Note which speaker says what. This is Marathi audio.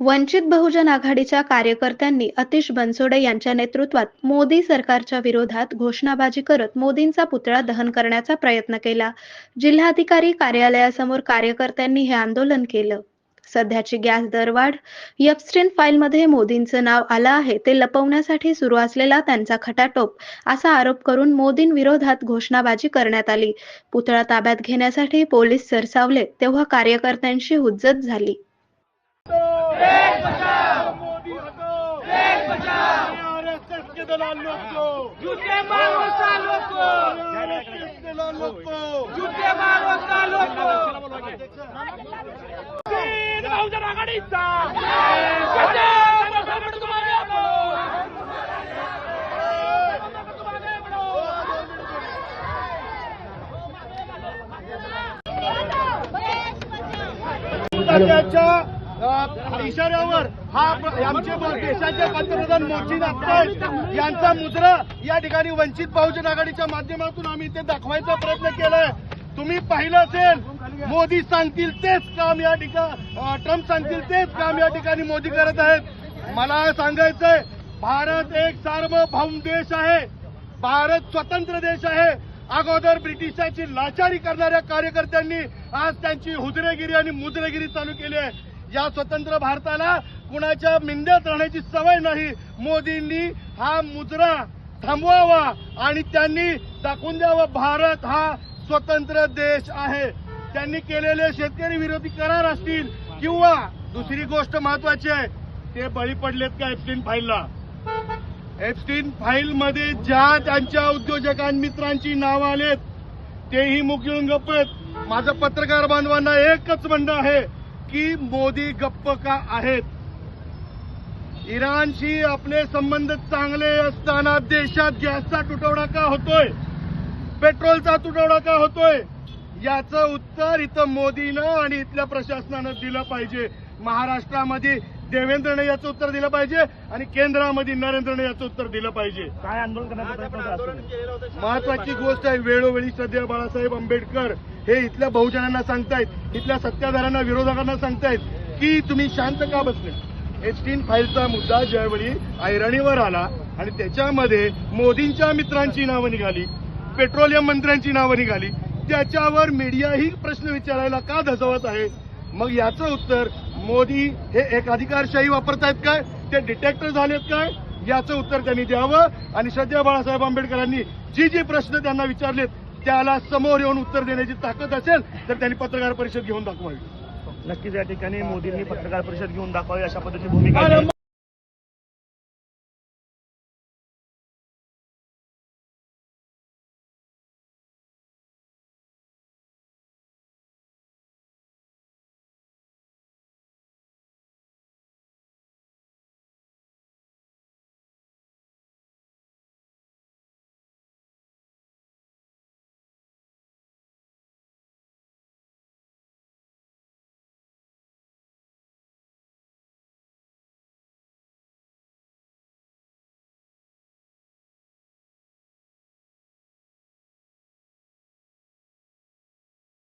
Speaker 1: वंचित बहुजन आघाडीच्या कार्यकर्त्यांनी आतिश बनसोडे यांच्या नेतृत्वात मोदी सरकारच्या विरोधात घोषणाबाजी करत मोदींचा पुतळा दहन करण्याचा प्रयत्न केला। जिल्हाधिकारी कार्यालयासमोर कार्यकर्त्यांनी हे आंदोलन केलं। सध्याची गॅस दरवाढ, एप्स्टीन फाईलमध्ये मोदींचं नाव आलं आहे ते लपवण्यासाठी सुरू असलेला त्यांचा खटाटोप असा आरोप करून मोदींविरोधात घोषणाबाजी करण्यात आली। पुतळा ताब्यात घेण्यासाठी पोलीस सरसावले तेव्हा कार्यकर्त्यांची हुज्जत झाली।
Speaker 2: मोदी हटो, आरएसएस के दलाल लोग को,
Speaker 3: झूठे मारो सालों को,
Speaker 2: आरएसएस के दलालों को,
Speaker 3: झूठे मारो सालों को। बहुजन आघाडीचा
Speaker 2: त्याच्या इशाऱ्यावर हा आमचे देशाचे पंतप्रधान मोदी नागपूर यांचा मुद्रा या ठिकाणी वंचित बहुजन आघाडीच्या माध्यमातून आम्ही ते दाखवायचा प्रयत्न केलाय। तुम्ही पाहिलं असेल, मोदी सांगतील तेच काम या ठिकाणी, ट्रम्प सांगतील तेच काम या ठिकाणी मोदी करत आहेत। मला सांगायचंय, भारत एक सार्वभौम देश आहे, भारत स्वतंत्र देश आहे। अगोदर ब्रिटिशांची लाचारी करणाऱ्या कार्यकर्त्यांनी आज त्यांची हुजरेगिरी आणि मुजरेगिरी चालू केली आहे। या स्वतंत्र भारताला कुणाच्या मिंद्यात राहण्याची सवय नाही। मोदींनी हा मुजरा थांबवावा आणि त्यांनी दाखवून द्यावं, भारत हा स्वतंत्र देश आहे। त्यांनी केलेले शेतकरी विरोधी करार असतील किंवा दुसरी गोष्ट महत्वाची आहे, ते बळी पडलेत का एप्स्टीन फाईलला? एप्स्टीन फाईल मध्ये ज्या त्यांच्या उद्योजकां मित्रांची नावं आलेत तेही मुख घेऊन गप्प आहेत। माझं पत्रकार बांधवांना एकच म्हणणं आहे की मोदी गप्प का आहेत? इराणशी आपले संबंध चांगले असताना देशात गॅसचा तुटवडा का होतोय, पेट्रोलचा तुटवडा का होतोय? याचं उत्तर इथं मोदीनं आणि इथल्या प्रशासनानं दिलं पाहिजे। महाराष्ट्रामध्ये देवेंद्रने याचं उत्तर दिलं पाहिजे आणि केंद्रामध्ये नरेंद्रने याचं उत्तर दिलं पाहिजे।
Speaker 4: काय आंदोलन करण्याचा प्रयत्न?
Speaker 2: महत्वाची गोष्ट आहे, वेळोवेळी सध्या बाळासाहेब आंबेडकर हे इथल्या बहुजनांना सांगतायत, इथल्या सत्ताधाऱ्यांना, विरोधकांना सांगतायत की तुम्ही शांत का बसले? एप्स्टीन फाईलचा मुद्दा ज्यावेळी ऐरणीवर आला आणि त्याच्यामध्ये मोदींच्या मित्रांची नावं निघाली, पेट्रोलियम मंत्र्यांची नावं निघाली, त्याच्यावर मीडियाही प्रश्न विचारायला का धजावत आहे? मग याचं उत्तर, मोदी हे एक अधिकारशाही वापरतायत काय, ते डिटेक्टर झालेत काय? याचं उत्तर त्यांनी द्यावं आणि सध्या बाळासाहेब आंबेडकरांनी जी प्रश्न त्यांना विचारलेत त्याला समोर येऊन उत्तर देण्याची ताकद असेल तर त्यांनी पत्रकार परिषद घेऊन दाखवावी।
Speaker 4: नक्कीच या ठिकाणी मोदींनी पत्रकार परिषद घेऊन दाखवावी अशा पद्धतीची भूमिका